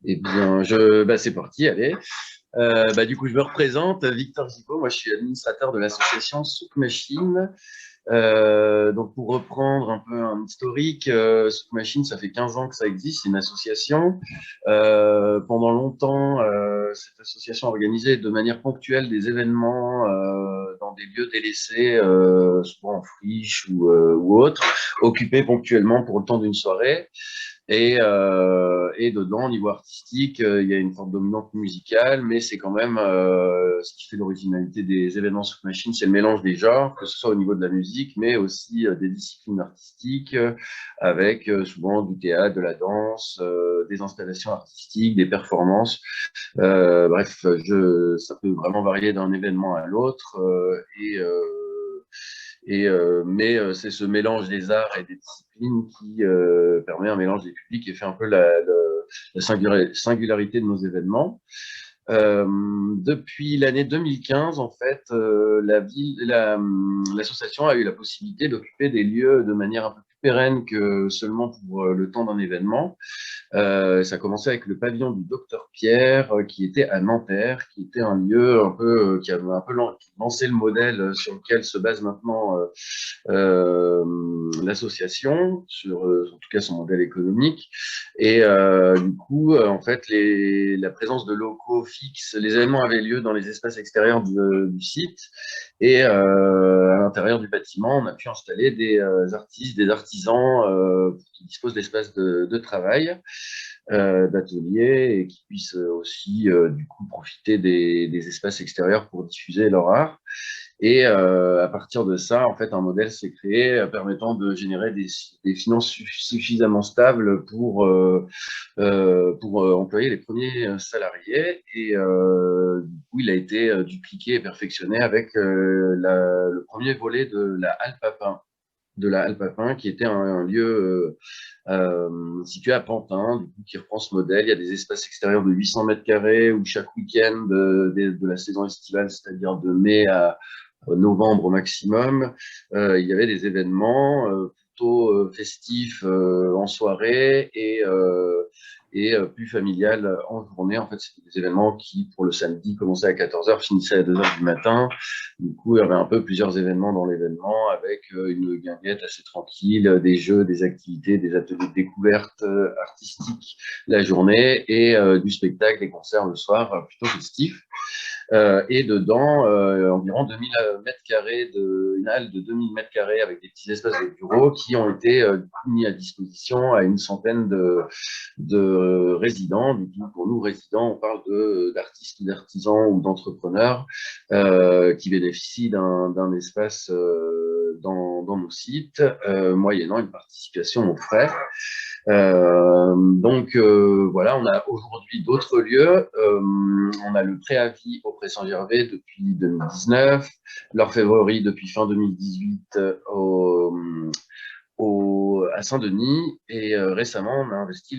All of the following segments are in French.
Eh bien, c'est parti, allez. Du coup, je me représente, Victor Gibaud. Moi, je suis administrateur de l'association Souk Machine. Donc, pour reprendre un peu un historique, Souk Machine, ça fait 15 ans que ça existe, c'est une association. Pendant longtemps, cette association a organisé de manière ponctuelle des événements dans des lieux délaissés, souvent en friche ou autres, occupés ponctuellement pour le temps d'une soirée. Et dedans, au niveau artistique, il y a une forte dominante musicale, mais c'est quand même ce qui fait l'originalité des événements Souk Machine, c'est le mélange des genres, que ce soit au niveau de la musique, mais aussi des disciplines artistiques, avec souvent du théâtre, de la danse, des installations artistiques, des performances. Ça peut vraiment varier d'un événement à l'autre. Mais c'est ce mélange des arts et des disciplines qui permet un mélange des publics et fait un peu la singularité de nos événements. Depuis l'année 2015, en fait, l'association a eu la possibilité d'occuper des lieux de manière un peu plus pérenne que seulement pour le temps d'un événement. Ça a commencé avec le pavillon du Docteur Pierre, qui était à Nanterre, qui était un lieu un peu qui avait un peu lancé le modèle sur lequel se base maintenant l'association, sur en tout cas son modèle économique. Et du coup, en fait, la présence de locaux fixes, les événements avaient lieu dans les espaces extérieurs du site. Et à l'intérieur du bâtiment, on a pu installer des artistes, des artisans qui disposent d'espaces de travail, d'ateliers, et qui puissent aussi du coup profiter des espaces extérieurs pour diffuser leur art. Et à partir de ça, en fait, un modèle s'est créé permettant de générer des finances suffisamment stables pour employer les premiers salariés. Et du coup, il a été dupliqué et perfectionné avec le premier volet de la Halle Papin, qui était un lieu situé à Pantin, du coup, qui reprend ce modèle. Il y a des espaces extérieurs de 800 mètres carrés où chaque week-end de la saison estivale, c'est-à-dire de mai à novembre au maximum, il y avait des événements plutôt festifs en soirée et plus familiales en journée. En fait, c'était des événements qui, pour le samedi, commençaient à 14h, finissaient à 2h du matin. Du coup, il y avait un peu plusieurs événements dans l'événement avec une guinguette assez tranquille, des jeux, des activités, des ateliers de découverte artistique la journée et du spectacle, des concerts le soir, plutôt festifs. Et dedans, environ 2000 mètres carrés une halle de 2000 mètres carrés avec des petits espaces de bureaux qui ont été mis à disposition à une centaine de résidents. Du coup, pour nous, résidents, on parle d'artistes, d'artisans ou d'entrepreneurs qui bénéficient d'un espace dans nos sites, moyennant une participation aux frais. Voilà, on a aujourd'hui d'autres lieux. On a le préavis au Pré-Saint-Gervais depuis 2019, l'Orfèvrerie depuis fin 2018 à Saint-Denis. Et récemment, on a investi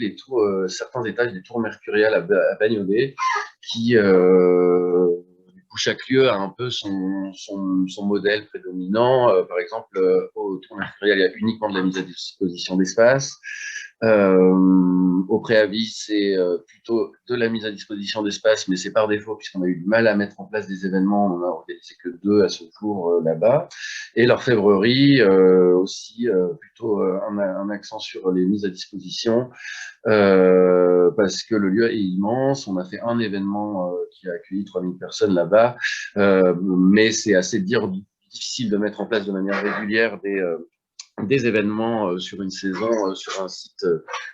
certains étages des tours mercuriales à Bagnolet, qui, du coup, chaque lieu a un peu son modèle prédominant. Par exemple, au tour mercurial, il y a uniquement de la mise à disposition d'espace. Au préavis, c'est plutôt de la mise à disposition d'espace, mais c'est par défaut, puisqu'on a eu du mal à mettre en place des événements. On n'a organisé que 2 à ce jour là-bas. Et l'orfèvrerie, aussi plutôt un accent sur les mises à disposition, parce que le lieu est immense. On a fait un événement qui a accueilli 3000 personnes là-bas, mais c'est assez difficile de mettre en place de manière régulière des événements sur une saison, sur un site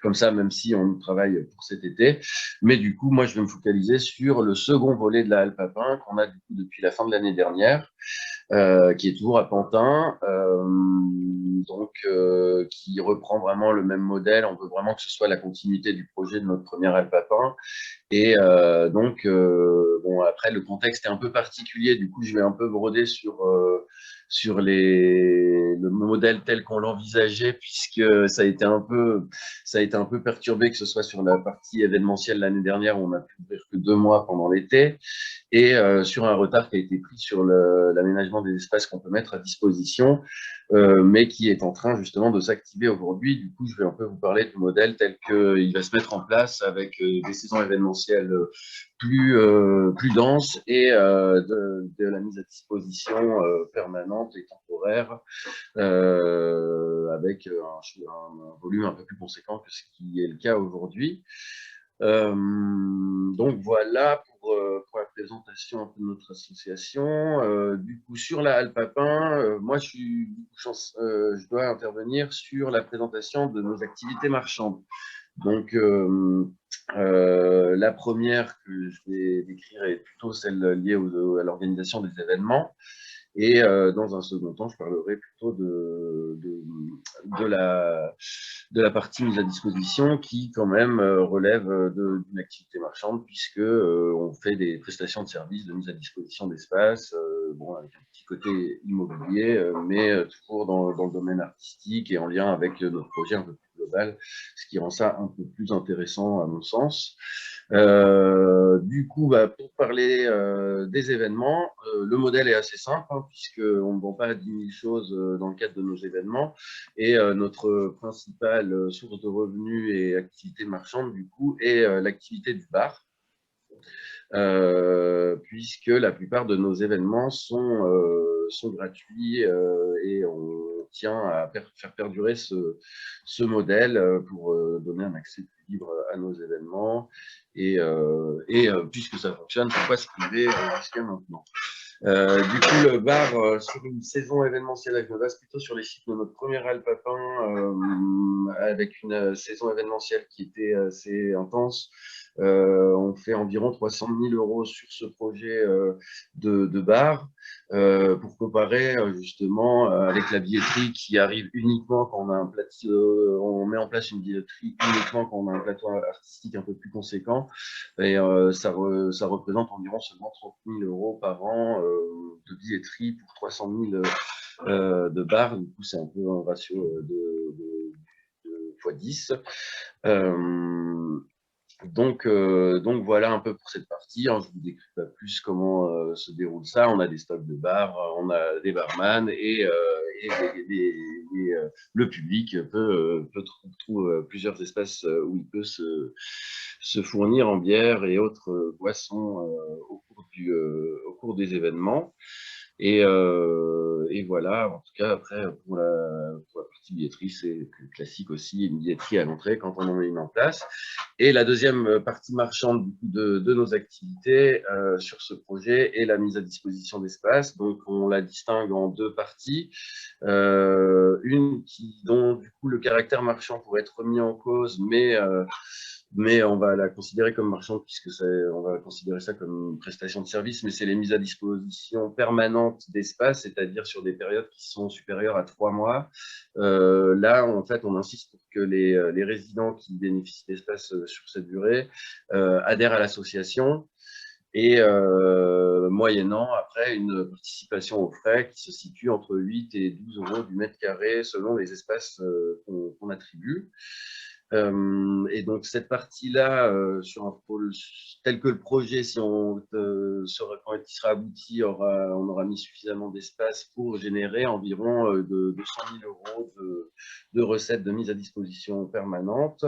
comme ça, même si on travaille pour cet été. Mais du coup, moi, je vais me focaliser sur le second volet de la Halle Papin qu'on a du coup depuis la fin de l'année dernière, qui est toujours à Pantin, qui reprend vraiment le même modèle. On veut vraiment que ce soit la continuité du projet de notre première Halle Papin. Et bon, après, le contexte est un peu particulier. Du coup, je vais un peu broder sur le modèle tel qu'on l'envisageait, puisque ça a été un peu perturbé, que ce soit sur la partie événementielle l'année dernière, où on n'a pu ouvrir que 2 mois pendant l'été, et sur un retard qui a été pris sur l'aménagement des espaces qu'on peut mettre à disposition. mais qui est en train justement de s'activer aujourd'hui. Du coup, je vais un peu vous parler du modèle tel qu'il va se mettre en place avec des saisons événementielles plus denses et de la mise à disposition permanente et temporaire avec un volume un peu plus conséquent que ce qui est le cas aujourd'hui. Donc voilà pour la présentation un peu de notre association. Du coup, sur la Halle Papin, moi je dois intervenir sur la présentation de nos activités marchandes. Donc la première que je vais décrire est plutôt celle liée à l'organisation des événements. Et dans un second temps, je parlerai plutôt de la partie mise à disposition qui, quand même, relève d'une activité marchande, puisque on fait des prestations de services de mise à disposition d'espace, bon, avec un petit côté immobilier, mais toujours dans le domaine artistique et en lien avec notre projet un peu plus global, ce qui rend ça un peu plus intéressant à mon sens. Du coup, pour parler des événements, le modèle est assez simple, hein, puisqu'on ne vend pas 10 000 choses dans le cadre de nos événements. Et notre principale source de revenus et activité marchande, du coup, est l'activité du bar, puisque la plupart de nos événements sont gratuits et on tient à faire perdurer ce modèle pour donner un accès plus libre à nos événements. Et puisque ça fonctionne, pourquoi se priver jusqu'à maintenant? Du coup, le bar, sur une saison événementielle, je me base plutôt sur les chiffres de notre première Halle Papin, avec une saison événementielle qui était assez intense. On fait environ 300 000 euros sur ce projet de bar, pour comparer justement avec la billetterie qui arrive uniquement quand on a un plateau, on met en place une billetterie uniquement quand on a un plateau artistique un peu plus conséquent. Et ça représente environ seulement 30 000 euros par an de billetterie pour 300 000 de bars. Du coup, c'est un peu un ratio de fois 10. Donc voilà un peu pour cette partie, hein. Je ne vous décris pas plus comment se déroule ça. On a des stocks de bars, on a des barman et le public peut trouver plusieurs espaces où il peut se fournir en bière et autres boissons au cours des événements. Et voilà, en tout cas, après, pour la partie billetterie, c'est classique aussi, une billetterie à l'entrée quand on en met une en place. Et la deuxième partie marchande de nos activités sur ce projet est la mise à disposition d'espace. Donc, on la distingue en deux parties. Une dont, du coup, le caractère marchand pourrait être remis en cause, mais on va la considérer comme marchande puisque on va considérer ça comme une prestation de service, mais c'est les mises à disposition permanentes d'espace, c'est-à-dire sur des périodes qui sont supérieures à 3 mois. Là, en fait, on insiste pour que les résidents qui bénéficient d'espace sur cette durée adhèrent à l'association et moyennant après une participation aux frais qui se situe entre 8 et 12 euros du mètre carré selon les espaces qu'on attribue. Et donc cette partie-là, sur un pôle tel que le projet, si quand il sera abouti, on aura mis suffisamment d'espace pour générer environ de 200 000 euros de recettes de mise à disposition permanente.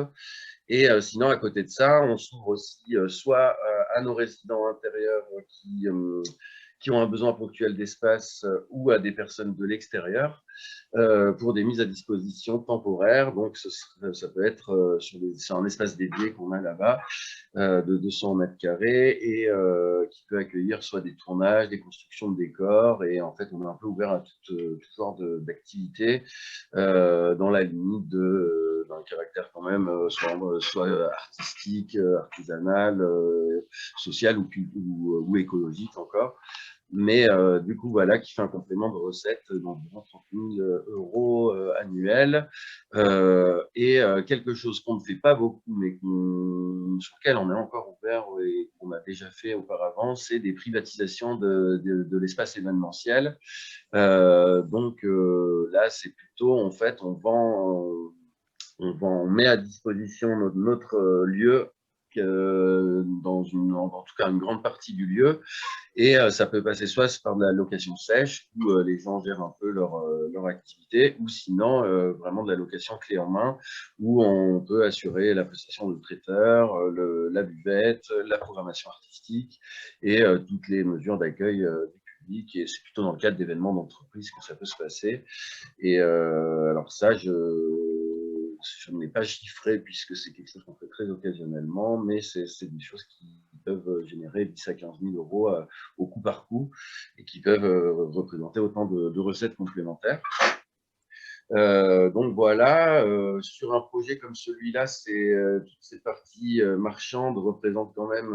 Et sinon, à côté de ça, on s'ouvre aussi soit à nos résidents intérieurs qui ont un besoin ponctuel d'espace ou à des personnes de l'extérieur pour des mises à disposition temporaires. Donc, ça peut être sur un espace dédié qu'on a là-bas de 200 mètres carrés et qui peut accueillir soit des tournages, des constructions de décors. Et en fait, on est un peu ouvert à tout genre d'activités dans la limite d'un caractère quand même soit artistique, artisanal, social ou écologique encore. Mais du coup, voilà, qui fait un complément de recettes d'environ 30 000 euros annuels. Et quelque chose qu'on ne fait pas beaucoup, mais sur lequel on est encore ouvert et qu'on a déjà fait auparavant, c'est des privatisations de l'espace événementiel. Donc là, c'est plutôt, en fait, on met à disposition notre lieu en tout cas une grande partie du lieu. Et ça peut passer soit par de la location sèche, où les gens gèrent un peu leur activité, ou sinon vraiment de la location clé en main, où on peut assurer la prestation de traiteur, la buvette, la programmation artistique et toutes les mesures d'accueil du public. Et c'est plutôt dans le cadre d'événements d'entreprise que ça peut se passer. Et alors ça, je ne l'ai pas chiffré puisque c'est quelque chose qu'on fait très occasionnellement, mais c'est des choses qui peuvent générer 10 à 15 000 euros au coup par coup et qui peuvent représenter autant de recettes complémentaires. Donc voilà, sur un projet comme celui-là, toute cette partie marchande représente quand même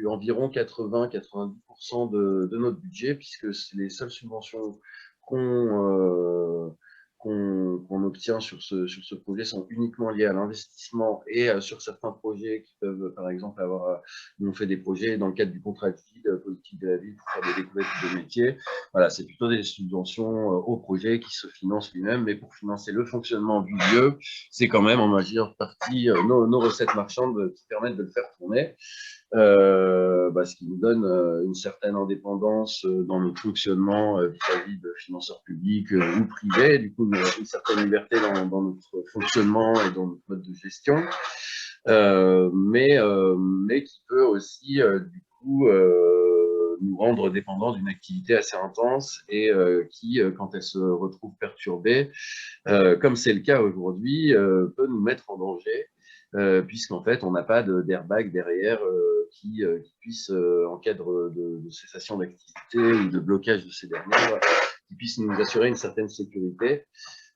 environ 80-90% de notre budget, puisque les seules subventions qu'on qu'on obtient sur ce projet sont uniquement liées à l'investissement et sur certains projets qui peuvent, par exemple, nous on fait des projets dans le cadre du contrat de ville, politique de la ville pour faire des découvertes de métiers. Voilà, c'est plutôt des subventions au projet qui se financent lui-même, mais pour financer le fonctionnement du lieu, c'est quand même en majeure partie nos recettes marchandes qui permettent de le faire tourner. Ce qui nous donne une certaine indépendance dans notre fonctionnement vis-à-vis de financeurs publics ou privés, du coup une certaine liberté dans notre fonctionnement et dans notre mode de gestion, mais qui peut aussi du coup nous rendre dépendants d'une activité assez intense et qui, quand elle se retrouve perturbée, comme c'est le cas aujourd'hui, peut nous mettre en danger, puisqu'en fait, on n'a pas d'airbag derrière qui puisse, en cas de cessation d'activité ou de blocage de ces dernières, qui puisse nous assurer une certaine sécurité.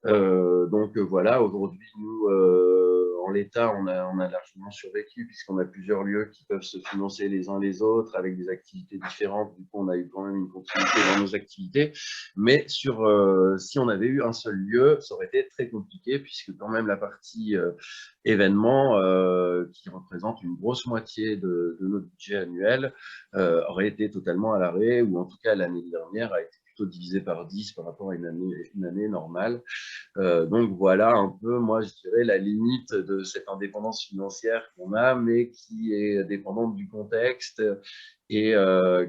Donc voilà, aujourd'hui, nous, en l'état, on a largement survécu puisqu'on a plusieurs lieux qui peuvent se financer les uns les autres avec des activités différentes. Du coup, on a eu quand même une continuité dans nos activités. Mais si on avait eu un seul lieu, ça aurait été très compliqué puisque quand même la partie événement, qui représente une grosse moitié de notre budget annuel, aurait été totalement à l'arrêt, ou en tout cas l'année dernière a été plutôt divisée par 10 par rapport à une année normale. Donc voilà un peu, moi je dirais, la limite de cette indépendance financière qu'on a, mais qui est dépendante du contexte et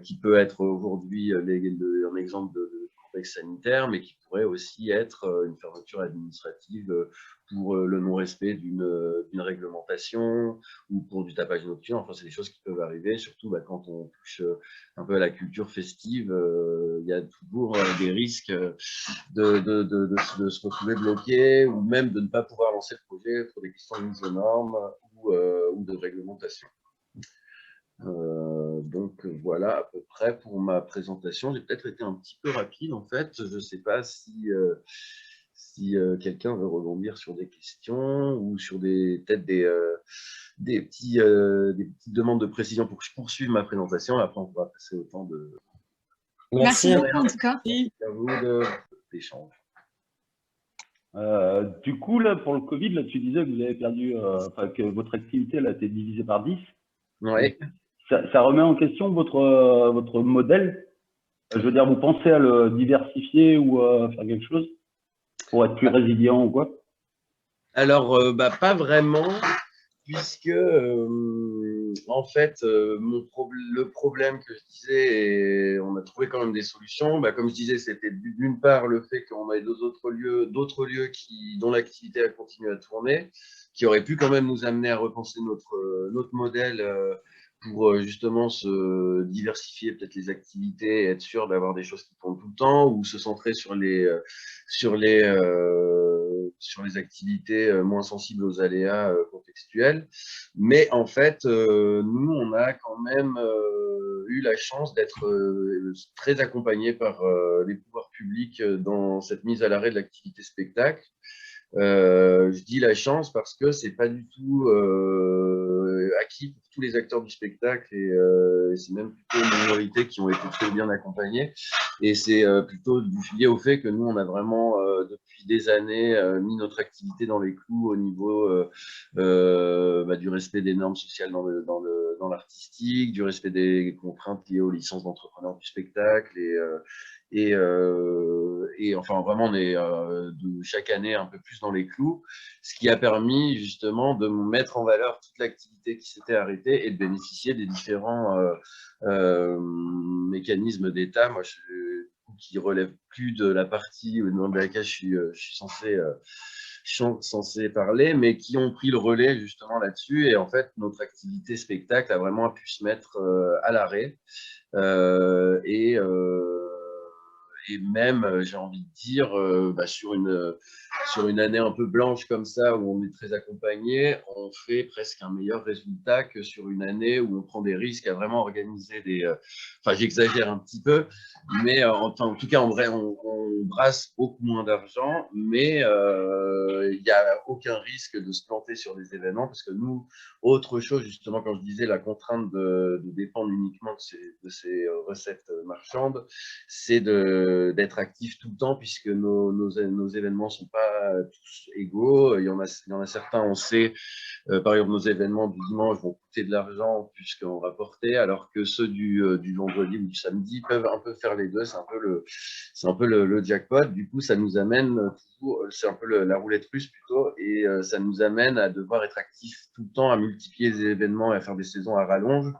qui peut être aujourd'hui un exemple de contexte sanitaire, mais qui pourrait aussi être une fermeture administrative pour le non-respect d'une réglementation ou pour du tapage nocturne. Enfin, c'est des choses qui peuvent arriver, surtout quand on touche un peu à la culture festive. Il y a toujours des risques de se retrouver bloqué ou même de ne pas pouvoir lancer le projet pour des questions de mise aux normes ou de réglementation. Donc voilà à peu près pour ma présentation. J'ai peut-être été un petit peu rapide en fait. Je ne sais pas si quelqu'un veut rebondir sur des questions ou sur peut-être des petites demandes de précision pour que je poursuive ma présentation. Après, on pourra passer au temps de... Merci beaucoup en tout cas. Merci à vous d'échange. Du coup, là, pour le Covid, là, tu disais que vous avez perdu, que votre activité elle, a été divisée par 10. Oui. Ça remet en question votre modèle. Je veux dire, vous pensez à le diversifier ou à faire quelque chose pour être plus résilient ou quoi? Alors, pas vraiment, puisque en fait, le problème que je disais, et on a trouvé quand même des solutions. Comme je disais, c'était d'une part le fait qu'on ait d'autres lieux dont l'activité a continué à tourner, qui auraient pu quand même nous amener à repenser notre modèle pour justement se diversifier peut-être les activités et être sûr d'avoir des choses qui tournent tout le temps ou se centrer sur les activités moins sensibles aux aléas contextuels. Mais en fait, nous, on a quand même eu la chance d'être très accompagnés par les pouvoirs publics dans cette mise à l'arrêt de l'activité spectacle. Je dis la chance parce que c'est pas du tout acquis pour tous les acteurs du spectacle et c'est même plutôt une minorité qui ont été très bien accompagnés. Et c'est plutôt lié au fait que nous, on a vraiment, depuis des années, mis notre activité dans les clous au niveau du respect des normes sociales dans l'artistique, du respect des contraintes liées aux licences d'entrepreneurs du spectacle et enfin vraiment on est de chaque année un peu plus dans les clous, ce qui a permis justement de mettre en valeur toute l'activité qui s'était arrêtée et de bénéficier des différents mécanismes d'État. Moi, qui relève plus de la partie au nom de laquelle je suis censé parler, mais qui ont pris le relais justement là-dessus. Et en fait, notre activité spectacle a vraiment pu se mettre à l'arrêt. Euh, et, euh, et même, j'ai envie de dire, sur une année un peu blanche comme ça, où on est très accompagné, on fait presque un meilleur résultat que sur une année où on prend des risques à vraiment organiser des... Enfin, j'exagère un petit peu, mais en tout cas, en vrai, on brasse beaucoup moins d'argent, mais il n'y a aucun risque de se planter sur des événements, parce que nous, autre chose, justement, quand je disais la contrainte de dépendre uniquement de ces recettes marchandes, c'est d'être actif tout le temps, puisque nos événements ne sont pas tous égaux. Il y en a certains, on sait, par exemple, nos événements du dimanche vont coûter de l'argent puisqu'on rapportait, alors que ceux du vendredi ou du samedi peuvent un peu faire les deux. C'est un peu le jackpot. Du coup, ça nous amène toujours, c'est un peu la roulette russe plutôt, et ça nous amène à devoir être actif tout le temps, à multiplier les événements et à faire des saisons à rallonge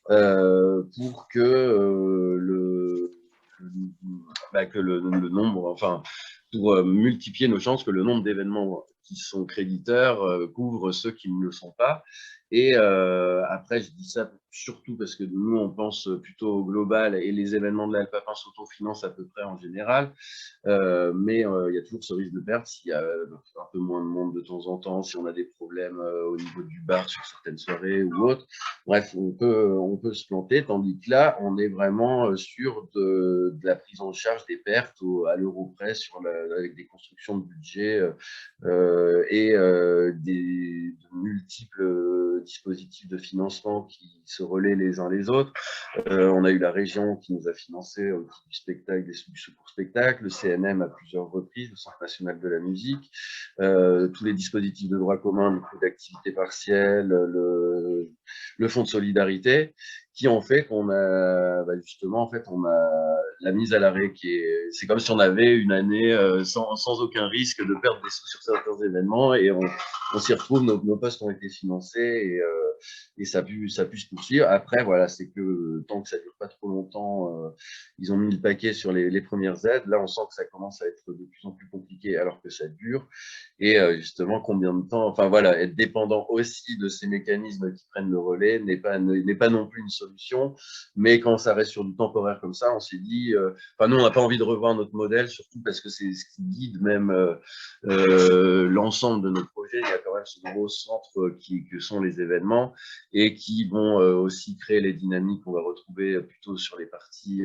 pour que le nombre, enfin, pour multiplier nos chances que le nombre d'événements qui sont créditeurs couvre ceux qui ne le sont pas. Et après, je dis ça surtout parce que nous, on pense plutôt au global et les événements de l'Alpapin s'autofinancent à peu près en général. Mais il y a toujours ce risque de perte s'il y a un peu moins de monde de temps en temps, si on a des problèmes au niveau du bar sur certaines soirées ou autres. Bref, on peut se planter, tandis que là, on est vraiment sur de la prise en charge des pertes à l'euro près avec des constructions de budget et de multiples dispositifs de financement qui se relaient les uns les autres. On a eu la région qui nous a financé au titre du spectacle, du secours spectacle, le CNM à plusieurs reprises, le Centre national de la musique, tous les dispositifs de droit commun, le coût d'activité partielle, le fonds de solidarité, qui ont fait qu'on a justement, en fait, on a la mise à l'arrêt c'est comme si on avait une année sans aucun risque de perdre des sous sur certains événements et on s'y retrouve, nos postes ont été financés et ça a pu se poursuivre. Après, voilà, c'est que tant que ça dure pas trop longtemps, ils ont mis le paquet sur les premières aides. Là, on sent que ça commence à être de plus en plus compliqué alors que ça dure. Et justement, combien de temps, enfin voilà, être dépendant aussi de ces mécanismes qui prennent le relais n'est pas non plus une solution. Mais quand ça reste sur du temporaire comme ça, on s'est dit, enfin, nous, on n'a pas envie de revoir notre modèle, surtout parce que c'est ce qui guide même l'ensemble de nos projets. Il y a quand même ce gros centre que sont les événements et qui vont aussi créer les dynamiques qu'on va retrouver plutôt sur les parties,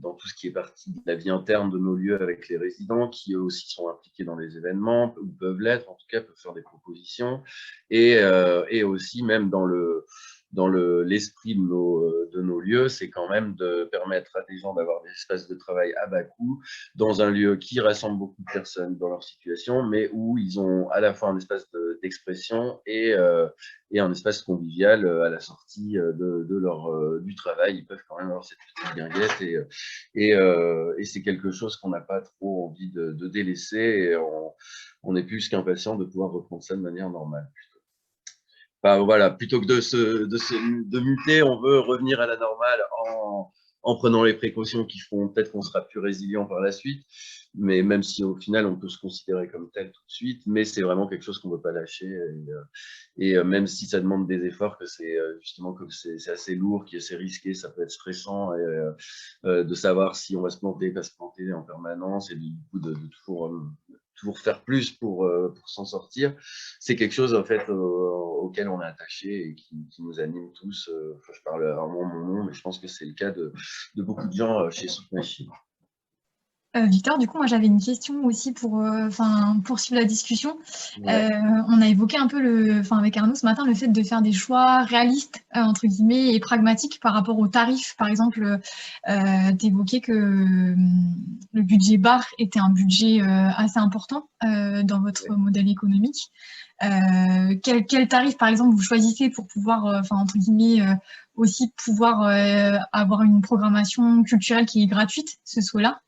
dans tout ce qui est partie de la vie interne de nos lieux avec les résidents qui eux aussi sont impliqués dans les événements ou peuvent l'être, en tout cas peuvent faire des propositions et aussi même dans l'esprit de nos lieux, c'est quand même de permettre à des gens d'avoir des espaces de travail à bas coût dans un lieu qui rassemble beaucoup de personnes dans leur situation, mais où ils ont à la fois un espace d'expression et un espace convivial à la sortie du travail. Ils peuvent quand même avoir cette petite guinguette et c'est quelque chose qu'on n'a pas trop envie de délaisser et on est plus qu'impatient de pouvoir reprendre ça de manière normale. Enfin, voilà, plutôt que de muter, on veut revenir à la normale en prenant les précautions qui font peut-être qu'on sera plus résilient par la suite, mais même si au final on peut se considérer comme tel tout de suite, mais c'est vraiment quelque chose qu'on ne veut pas lâcher et même si ça demande des efforts, que c'est justement que c'est assez lourd, qui est assez risqué, ça peut être stressant de savoir si on va se planter, pas se planter en permanence et du coup de toujours faire plus pour s'en sortir. C'est quelque chose en fait auquel on est attaché et qui nous anime tous. Enfin, je parle vraiment mon nom, mais je pense que c'est le cas de beaucoup de gens chez Soup Machine. Victor, du coup, moi j'avais une question aussi pour poursuivre la discussion. Ouais. On a évoqué un peu avec Arnaud ce matin le fait de faire des choix réalistes entre guillemets et pragmatiques par rapport aux tarifs. Par exemple, d'évoquer que le budget bar était un budget assez important dans votre modèle économique. Quel tarif, par exemple, vous choisissez pour pouvoir, entre guillemets, aussi pouvoir avoir une programmation culturelle qui est gratuite, ce soit-là.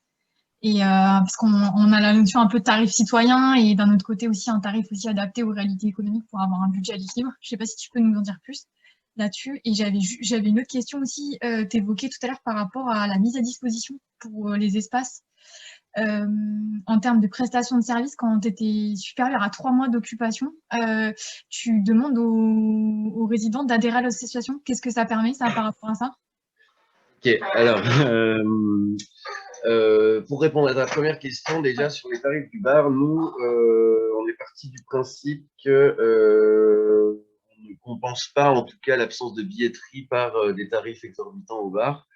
Et parce qu'on a la notion un peu de tarif citoyen et d'un autre côté aussi un tarif aussi adapté aux réalités économiques pour avoir un budget à l'équilibre. Je ne sais pas si tu peux nous en dire plus là-dessus. Et j'avais une autre question aussi, t'évoquais tout à l'heure par rapport à la mise à disposition pour les espaces. En termes de prestations de services, quand tu étais supérieur à 3 mois d'occupation, tu demandes aux résidents d'adhérer à l'association. Qu'est-ce que ça permet, ça, par rapport à ça? Ok, alors, pour répondre à ta première question, déjà sur les tarifs du bar, nous, on est parti du principe que on ne compense pas, en tout cas, l'absence de billetterie par des tarifs exorbitants au bar.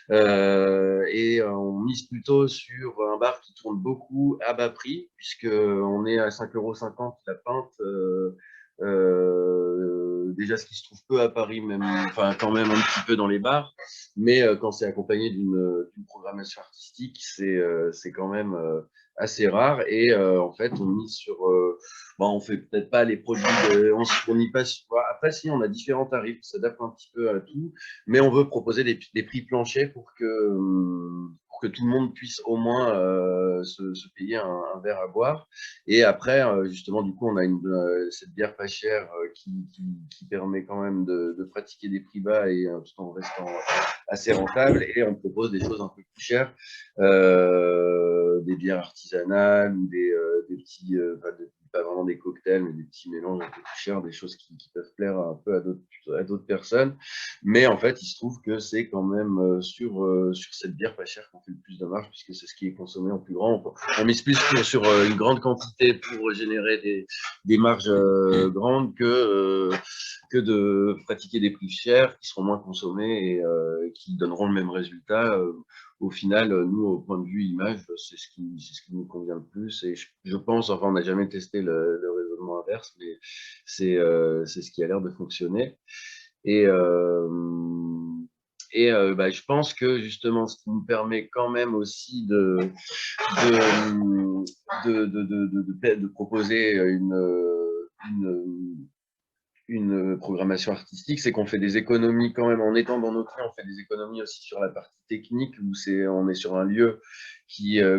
Et on mise plutôt sur un bar qui tourne beaucoup à bas prix, puisqu'on est à 5,50 € la pinte. Déjà, ce qui se trouve peu à Paris, même, enfin, quand même un petit peu dans les bars, mais quand c'est accompagné d'une programmation artistique, c'est quand même assez rare. Et en fait, on mise sur. Bon, on fait peut-être pas les produits, on se fournit pas. Après, si, on a différents tarifs, ça s'adapte un petit peu à tout, mais on veut proposer des prix planchers pour que tout le monde puisse au moins se payer un verre à boire. Et après, justement, du coup, on a cette bière pas chère qui permet quand même de pratiquer des prix bas et tout en restant assez rentable. Et on propose des choses un peu plus chères, des bières artisanales ou des petits, pas vraiment des cocktails, mais des petits mélanges un peu plus chers, des choses qui peuvent plaire un peu à d'autres personnes. Mais en fait, il se trouve que c'est quand même sur cette bière pas chère qu'on fait le plus de marge, puisque c'est ce qui est consommé en plus grand. On mise plus sur une grande quantité pour générer des marges grandes que de pratiquer des prix chers qui seront moins consommés et qui donneront le même résultat. Au final, nous, au point de vue image, c'est ce qui nous convient le plus. Et je pense, enfin, on n'a jamais testé le raisonnement inverse, mais c'est ce qui a l'air de fonctionner. Et, bah, je pense que justement, ce qui nous permet quand même aussi de proposer une programmation artistique, c'est qu'on fait des économies quand même en étant dans nos trains, on fait des économies aussi sur la partie technique où on est sur un lieu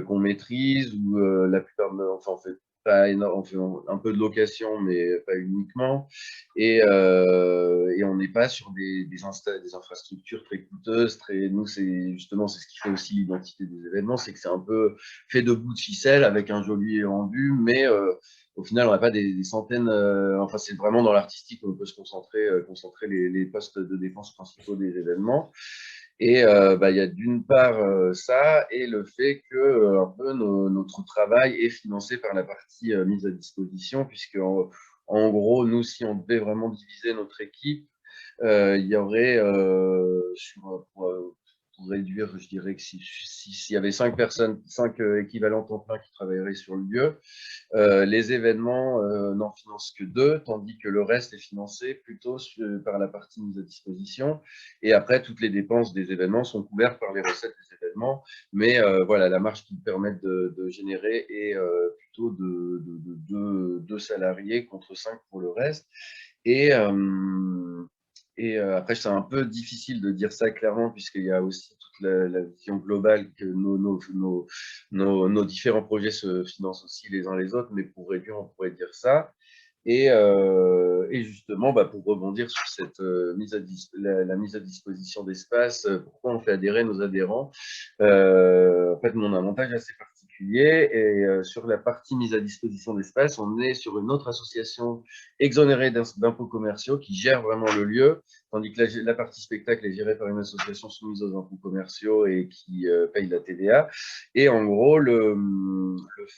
qu'on maîtrise, où la plupart enfin on fait pas énorme, on fait un peu de location mais pas uniquement, et on n'est pas sur des infrastructures très coûteuses, nous c'est ce qui fait aussi l'identité des événements, c'est que c'est un peu fait de bouts de ficelle avec un joli rendu, mais au final, on n'a pas des centaines. Enfin, c'est vraiment dans l'artistique où on peut se concentrer les postes de défense principaux des événements. Et bah, il y a d'une part ça et le fait que un peu notre travail est financé par la partie mise à disposition, puisque en gros, nous, si on devait vraiment diviser notre équipe, il y aurait pour réduire, je dirais que s'il y avait 5 personnes, 5 équivalents temps plein qui travailleraient sur le lieu, les événements n'en financent que 2, tandis que le reste est financé plutôt par la partie mise à disposition. Et après, toutes les dépenses des événements sont couvertes par les recettes des événements. Mais voilà, la marge qu'ils permettent de générer est plutôt de 2 salariés contre 5 pour le reste. Et, après, c'est un peu difficile de dire ça clairement, puisqu'il y a aussi toute la vision globale que nos différents projets se financent aussi les uns les autres, mais pour réduire, on pourrait dire ça. Et justement, bah, pour rebondir sur cette la mise à disposition d'espace, pourquoi on fait adhérer nos adhérents? En fait, mon avantage est assez particulier, et sur la partie mise à disposition d'espace, on est sur une autre association exonérée d'impôts commerciaux qui gère vraiment le lieu, tandis que la partie spectacle est gérée par une association soumise aux impôts commerciaux et qui paye la TVA. Et en gros, le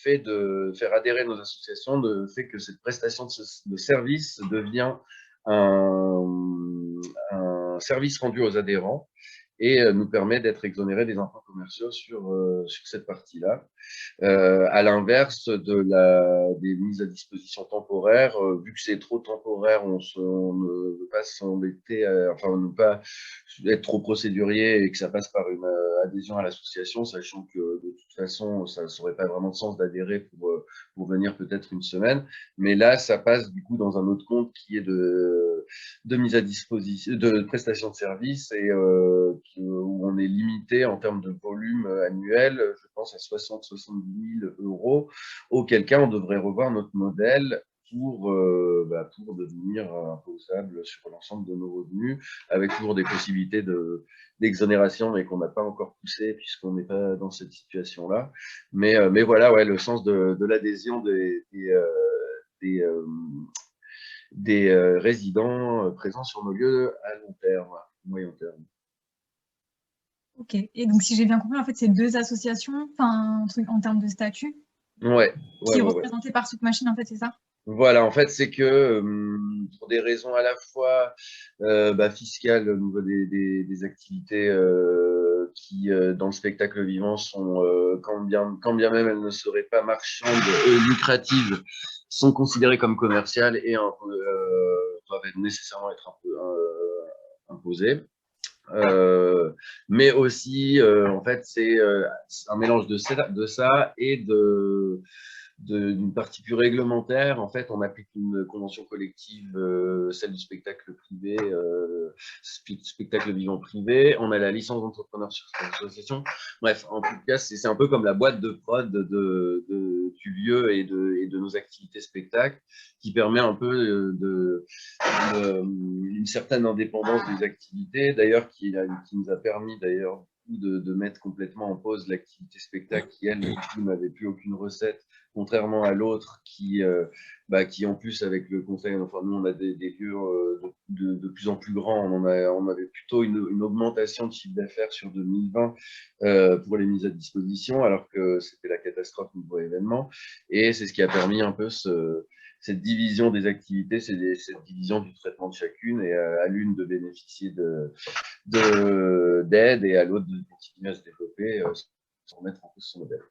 fait de faire adhérer nos associations fait que cette prestation de service devient un service rendu aux adhérents. et nous permet d'être exonérés des impôts commerciaux sur cette partie-là. À l'inverse des mises à disposition temporaires, vu que c'est trop temporaire, on ne veut pas s'embêter, enfin, on ne veut pas être trop procédurier et que ça passe par une adhésion à l'association, sachant que de toute façon, ça n'aurait pas vraiment de sens d'adhérer pour venir peut-être une semaine. Mais là, ça passe du coup dans un autre compte qui est de mise à disposition, de prestation de services et où on est limité en termes de volume annuel, je pense à 60-70 000 euros, auquel cas on devrait revoir notre modèle pour devenir imposable sur l'ensemble de nos revenus, avec toujours des possibilités d'exonération, mais qu'on n'a pas encore poussé puisqu'on n'est pas dans cette situation-là. Mais voilà, ouais, le sens de l'adhésion des résidents présents sur nos lieux à long terme, moyen terme. Ok. Et donc, si j'ai bien compris, en fait, c'est deux associations, enfin, en termes de statut, Ouais, qui est ouais. représenté par Souk Machine, en fait, c'est ça? Voilà, en fait, c'est que pour des raisons à la fois fiscales au niveau des activités qui, dans le spectacle vivant, sont, quand bien même elles ne seraient pas marchandes et lucratives, sont considérées comme commerciales et doivent nécessairement être imposées. Mais aussi, en fait, c'est un mélange de ça et d'une partie plus réglementaire. En fait, on applique une convention collective, celle du spectacle privé, spectacle vivant privé. On a la licence d'entrepreneur sur cette association. Bref, en tout cas, c'est un peu comme la boîte de prod du lieu et de nos activités spectacles, qui permet un peu une certaine indépendance des activités, d'ailleurs, qui nous a permis d'ailleurs de mettre complètement en pause l'activité spectacle qui, elle, n'avait plus aucune recette, contrairement à l'autre qui en plus, avec le conseil, enfin, nous, on a des lieux de plus en plus grands, on avait plutôt une augmentation de chiffre d'affaires sur 2020 pour les mises à disposition, alors que c'était la catastrophe niveau événement, et c'est ce qui a permis un peu cette division des activités, cette division du traitement de chacune, et à l'une de bénéficier d'aide et à l'autre de continuer à se développer sans remettre en cause son modèle.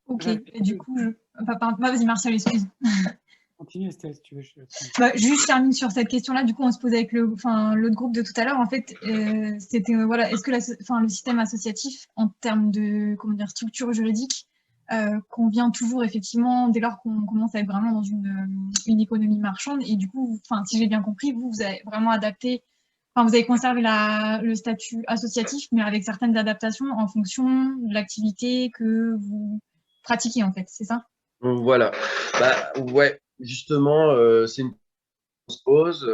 Ok, et du coup, vas-y Martial, excuse. Continue Estelle, si tu veux. Juste je termine sur cette question-là. Du coup, on se posait avec l'autre groupe de tout à l'heure. En fait, c'était voilà, est-ce que le système associatif, en termes de structure juridique, convient toujours effectivement dès lors qu'on commence à être vraiment dans une économie marchande. Et du coup, si j'ai bien compris, vous avez vraiment adapté, vous avez conservé le statut associatif, mais avec certaines adaptations en fonction de l'activité que vous pratiquez, en fait, c'est ça? Voilà. Ouais, justement, c'est une pause.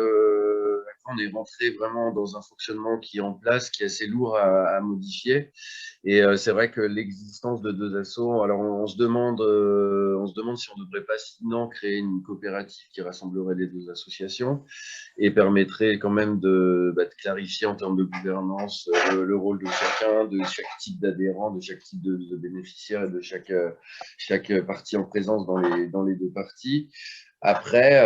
On est rentré vraiment dans un fonctionnement qui est en place, qui est assez lourd à modifier. Et c'est vrai que l'existence de deux assos, alors on se demande si on ne devrait pas sinon créer une coopérative qui rassemblerait les deux associations et permettrait quand même de clarifier en termes de gouvernance le rôle de chacun, de chaque type d'adhérent, de chaque type de bénéficiaire et de chaque partie en présence dans les deux parties. Après,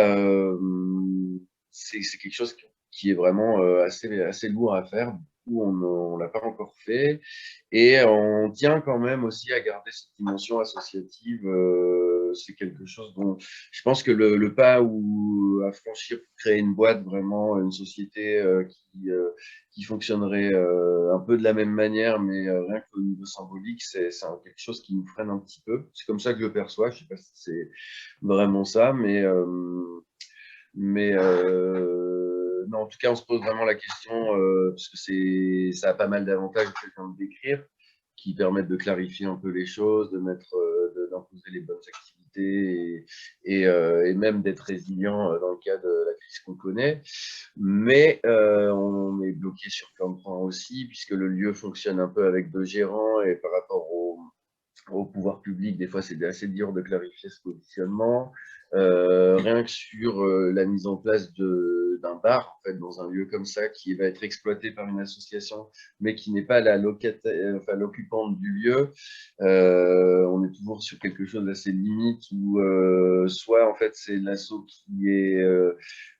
c'est quelque chose qui est vraiment assez lourd à faire. Du coup, on ne l'a pas encore fait. Et on tient quand même aussi à garder cette dimension associative. C'est quelque chose dont je pense que le pas à franchir pour créer une boîte, vraiment une société qui fonctionnerait un peu de la même manière, mais rien qu'au niveau symbolique, c'est quelque chose qui nous freine un petit peu. C'est comme ça que je le perçois. Je ne sais pas si c'est vraiment ça, mais non, en tout cas, on se pose vraiment la question, parce que ça a pas mal d'avantages que je viens de décrire, qui permettent de clarifier un peu les choses, d'imposer les bonnes activités et même d'être résilient dans le cas de la crise qu'on connaît. Mais on est bloqué sur plein de points aussi, puisque le lieu fonctionne un peu avec deux gérants et par rapport au pouvoir public, des fois, c'est assez dur de clarifier ce positionnement. Rien que sur la mise en place d'un bar, en fait, dans un lieu comme ça, qui va être exploité par une association, mais qui n'est pas l'occupante du lieu, on est toujours sur quelque chose d'assez limite où soit, en fait, c'est l'asso qui est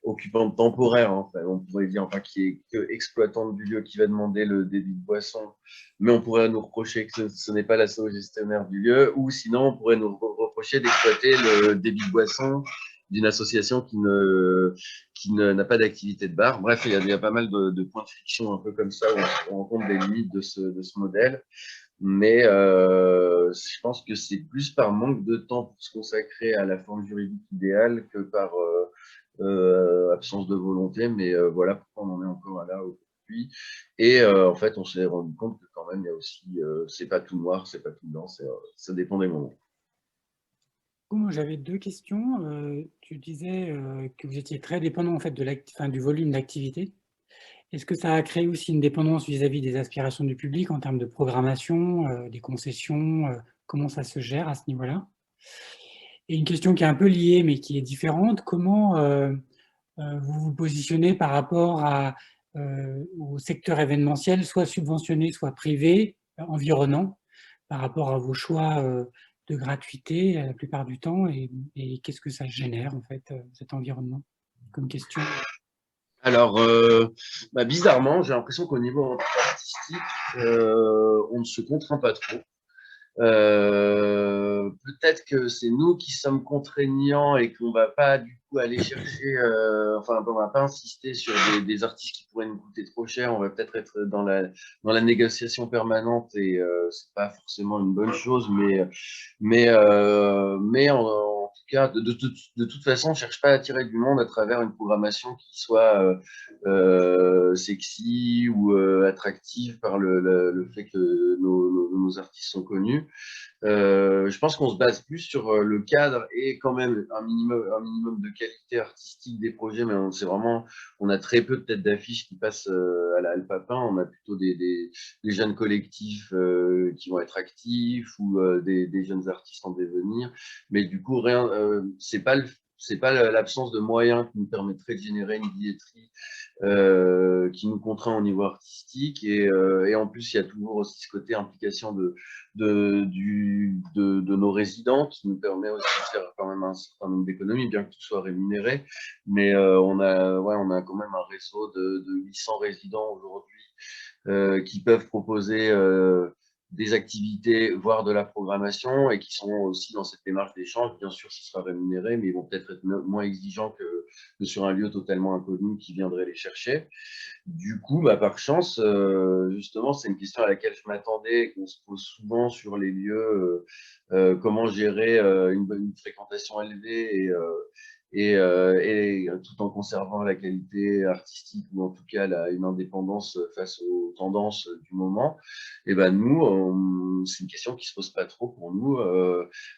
occupante temporaire, hein. Enfin, on pourrait dire enfin, qui est que exploitante du lieu qui va demander le débit de boisson, mais on pourrait nous reprocher que ce n'est pas l'asso gestionnaire du lieu, ou sinon on pourrait nous reprocher d'exploiter le débit de boisson d'une association qui n'a pas d'activité de bar. Bref, il y a pas mal de points de friction un peu comme ça où on se rend compte des limites de ce modèle. Mais je pense que c'est plus par manque de temps pour se consacrer à la forme juridique idéale que par absence de volonté. Mais voilà pourquoi on en est encore là aujourd'hui. Et en fait, on s'est rendu compte que quand même, il y a aussi, c'est pas tout noir, c'est pas tout blanc, ça dépend des moments. Moi, j'avais deux questions. Tu disais que vous étiez très dépendant en fait du volume d'activité. Est-ce que ça a créé aussi une dépendance vis-à-vis des aspirations du public en termes de programmation, des concessions? Comment ça se gère à ce niveau-là? Et une question qui est un peu liée mais qui est différente, comment vous vous positionnez par rapport au secteur événementiel, soit subventionné, soit privé, environnant, par rapport à vos choix de gratuité la plupart du temps, et qu'est-ce que ça génère en fait, cet environnement, comme question? Alors, bizarrement, j'ai l'impression qu'au niveau artistique, on ne se contraint pas trop. Peut-être que c'est nous qui sommes contraignants et qu'on va pas du coup aller chercher, enfin on va pas insister sur des artistes qui pourraient nous coûter trop cher. On va peut-être être dans la négociation permanente et c'est pas forcément une bonne chose, mais en tout cas de toute façon, on cherche pas à attirer du monde à travers une programmation qui soit sexy ou attractive par le fait que nos artistes sont connus. Je pense qu'on se base plus sur le cadre et quand même un minimum de qualité artistique des projets, mais on a très peu de têtes d'affiche qui passent à la Halle Papin. On a plutôt des jeunes collectifs qui vont être actifs ou des jeunes artistes en devenir. Mais du coup, c'est pas l'absence de moyens qui nous permettrait de générer une billetterie qui nous contraint au niveau artistique et en plus il y a toujours aussi ce côté implication de nos résidents qui nous permet aussi de faire quand même un certain nombre d'économies bien que tout soit rémunéré, mais on a quand même un réseau de 800 résidents aujourd'hui qui peuvent proposer des activités, voire de la programmation, et qui sont aussi dans cette démarche d'échange. Bien sûr, ce sera rémunéré, mais ils vont peut-être être moins exigeants que sur un lieu totalement inconnu qui viendrait les chercher. Du coup, par chance, justement, c'est une question à laquelle je m'attendais, qu'on se pose souvent sur les lieux, comment gérer une fréquentation élevée et tout en conservant la qualité artistique ou en tout cas une indépendance face aux tendances du moment. Et ben nous, c'est une question qui se pose pas trop pour nous.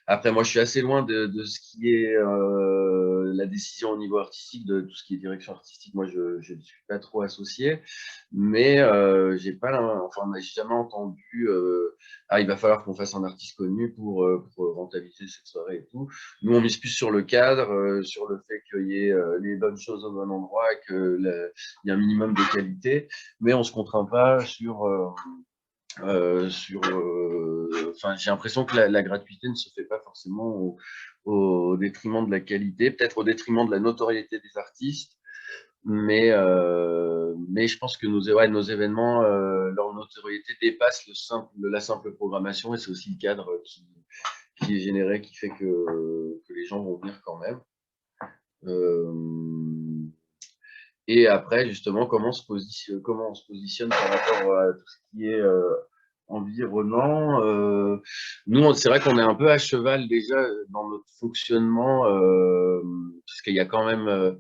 Après, moi, je suis assez loin de ce qui est la décision au niveau artistique, de tout ce qui est direction artistique. Moi, je ne suis pas trop associé, mais j'ai jamais entendu. Il va falloir qu'on fasse un artiste connu pour rentabiliser cette soirée et tout. Nous, on mise plus sur le cadre, sur le fait qu'il y ait les bonnes choses au bon endroit, qu'il y a un minimum de qualité, mais on se contraint pas j'ai l'impression que la gratuité ne se fait pas forcément au détriment de la qualité, peut-être au détriment de la notoriété des artistes, mais je pense que nos événements, leur notoriété dépasse la simple programmation, et c'est aussi le cadre qui est généré, qui fait que les gens vont venir quand même. Et après, justement, comment on se positionne par rapport à tout ce qui est environnant. Nous, c'est vrai qu'on est un peu à cheval déjà dans notre fonctionnement, parce qu'il y a quand même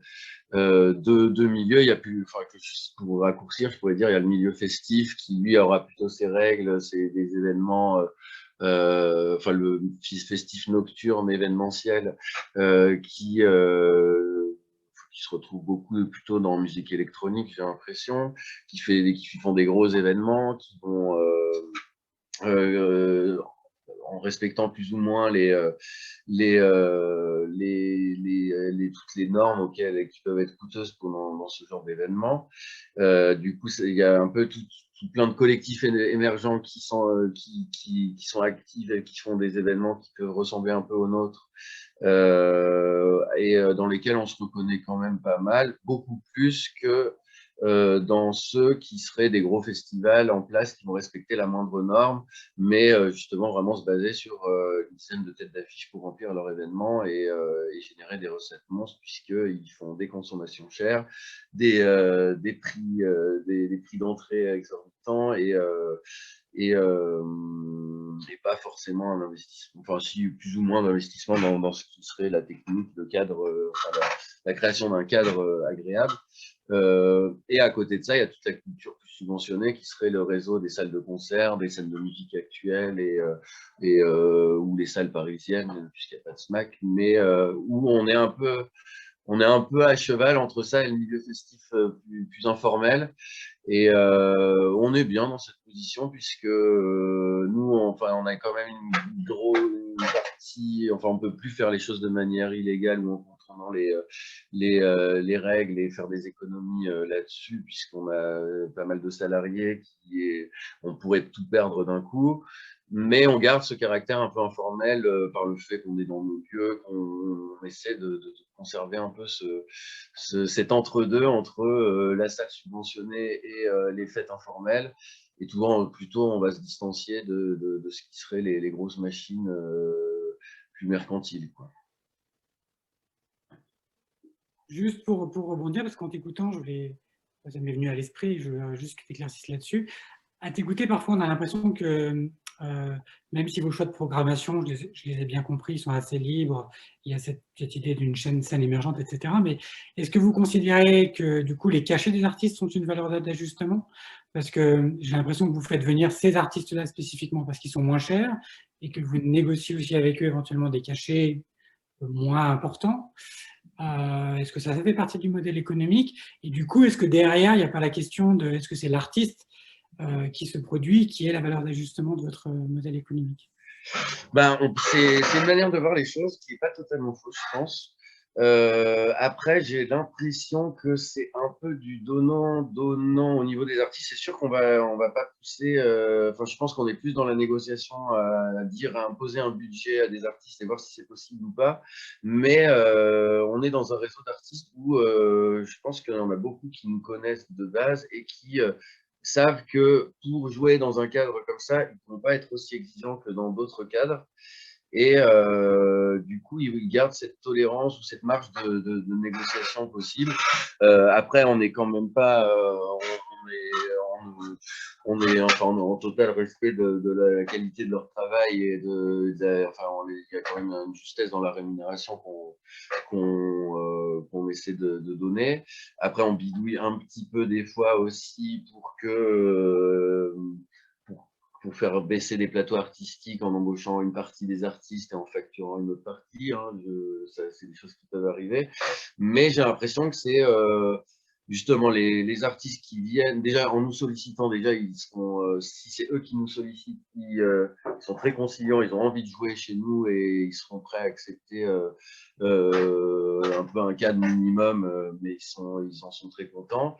deux milieux. Il y a pour raccourcir, je pourrais dire, il y a le milieu festif qui, lui, aura plutôt ses règles, c'est des événements. Le festif nocturne événementiel qui se retrouve beaucoup plutôt dans la musique électronique, j'ai l'impression, qui font des gros événements, qui vont en respectant plus ou moins toutes les normes qui peuvent être coûteuses dans ce genre d'événement. Du coup, il y a un peu tout plein de collectifs émergents qui sont actifs et qui font des événements qui peuvent ressembler un peu aux nôtres, et dans lesquels on se reconnaît quand même pas mal, beaucoup plus que dans ceux qui seraient des gros festivals en place qui vont respecter la moindre norme, mais justement vraiment se baser sur une scène de tête d'affiche pour remplir leur événement et générer des recettes monstres, puisqu'ils font des consommations chères, des prix d'entrée exorbitants et pas forcément un investissement, enfin si plus ou moins d'investissement dans ce qui serait la technique, le cadre, enfin, la création d'un cadre agréable. Et à côté de ça, il y a toute la culture plus subventionnée qui serait le réseau des salles de concert, des scènes de musique actuelles ou les salles parisiennes, puisqu'il n'y a pas de SMAC, mais où on est un peu à cheval entre ça et le milieu festif plus informel. Et on est bien dans cette position puisque nous, enfin, on a quand même une grosse partie, enfin, on peut plus faire les choses de manière illégale ou en contournant les règles et faire des économies là-dessus, puisqu'on a pas mal de salariés on pourrait tout perdre d'un coup. Mais on garde ce caractère un peu informel par le fait qu'on est dans nos lieux, qu'on essaie de conserver un peu cet entre-deux entre la salle subventionnée et les fêtes informelles. Et souvent, plutôt, on va se distancier de ce qui serait les grosses machines plus mercantiles, quoi. Juste pour rebondir, parce qu'en t'écoutant, ça m'est venu à l'esprit, je veux juste que tu éclaircisses là-dessus. À t'écouter, parfois, on a l'impression que même si vos choix de programmation, je les ai bien compris, ils sont assez libres, il y a cette idée d'une scène émergente, etc. Mais est-ce que vous considérez que, du coup, les cachets des artistes sont une valeur d'ajustement? Parce que j'ai l'impression que vous faites venir ces artistes-là spécifiquement parce qu'ils sont moins chers et que vous négociez aussi avec eux éventuellement des cachets moins importants. Est-ce que ça fait partie du modèle économique? Et du coup, est-ce que derrière, il n'y a pas la question de est-ce que c'est l'artiste qui se produit, qui est la valeur d'ajustement de votre modèle économique? C'est une manière de voir les choses qui n'est pas totalement fausse, je pense. Après, j'ai l'impression que c'est un peu du donnant au niveau des artistes. C'est sûr on va pas pousser. Enfin, je pense qu'on est plus dans la négociation à imposer un budget à des artistes et voir si c'est possible ou pas. Mais on est dans un réseau d'artistes où je pense qu'il y en a beaucoup qui nous connaissent de base et qui savent que pour jouer dans un cadre comme ça, ils ne vont pas être aussi exigeants que dans d'autres cadres. Et du coup, ils gardent cette tolérance ou cette marge de négociation possible. Après, on n'est quand même pas, on est enfin, en total respect de la qualité de leur travail et enfin, il y a quand même une justesse dans la rémunération qu'on essaie de donner. Après, on bidouille un petit peu des fois aussi pour faire baisser les plateaux artistiques en embauchant une partie des artistes et en facturant une autre partie. Hein. C'est des choses qui peuvent arriver. Mais j'ai l'impression que c'est justement les artistes qui viennent, déjà en nous sollicitant, déjà, si c'est eux qui nous sollicitent, ils sont très conciliants, ils ont envie de jouer chez nous et ils seront prêts à accepter un peu un cadre minimum, mais ils en sont très contents.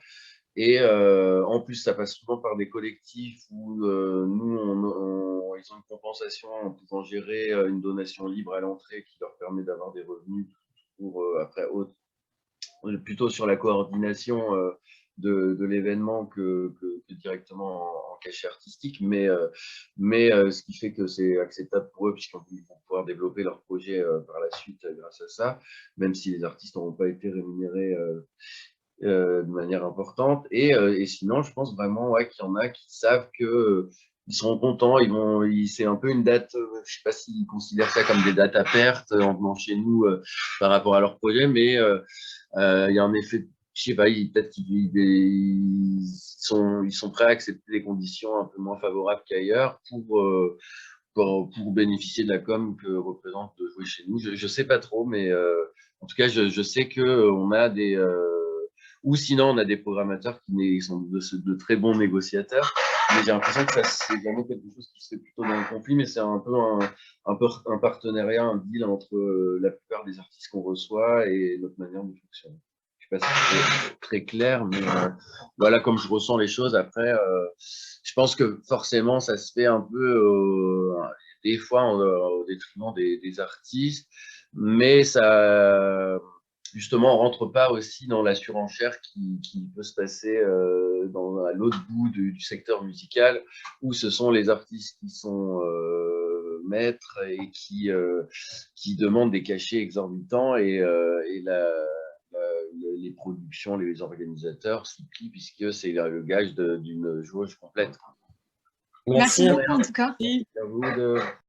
Et en plus, ça passe souvent par des collectifs où nous, ils ont une compensation en pouvant gérer une donation libre à l'entrée qui leur permet d'avoir des revenus pour après plutôt sur la coordination de l'événement que directement en cachet artistique, mais ce qui fait que c'est acceptable pour eux puisqu'ils vont pouvoir développer leur projet par la suite grâce à ça, même si les artistes n'auront pas été rémunérés de manière importante. Et sinon, je pense vraiment qu'il y en a qui savent que ils seront contents, c'est un peu une date, je sais pas s'ils considèrent ça comme des dates à perte en venant chez nous par rapport à leur projet, mais il y a un effet, je sais pas, peut-être qu'ils sont prêts à accepter des conditions un peu moins favorables qu'ailleurs pour bénéficier de la com que représente de jouer chez nous. Je sais pas trop, mais en tout cas, je sais qu'on a ou sinon, on a des programmateurs qui sont de très bons négociateurs. Mais j'ai l'impression que ça, c'est jamais quelque chose qui se fait plutôt dans le conflit, mais c'est un peu un partenariat, un deal entre la plupart des artistes qu'on reçoit et notre manière de fonctionner. Je ne sais pas si c'est très clair, mais voilà comme je ressens les choses. Après, je pense que forcément, ça se fait un peu des fois au détriment des artistes. mais ça, justement, on rentre pas aussi dans la surenchère qui peut se passer à l'autre bout du secteur musical, où ce sont les artistes qui sont maîtres et qui demandent des cachets exorbitants et les productions, les organisateurs s'y plient puisque c'est le gage d'une jauge complète. Merci beaucoup en tout cas. À vous de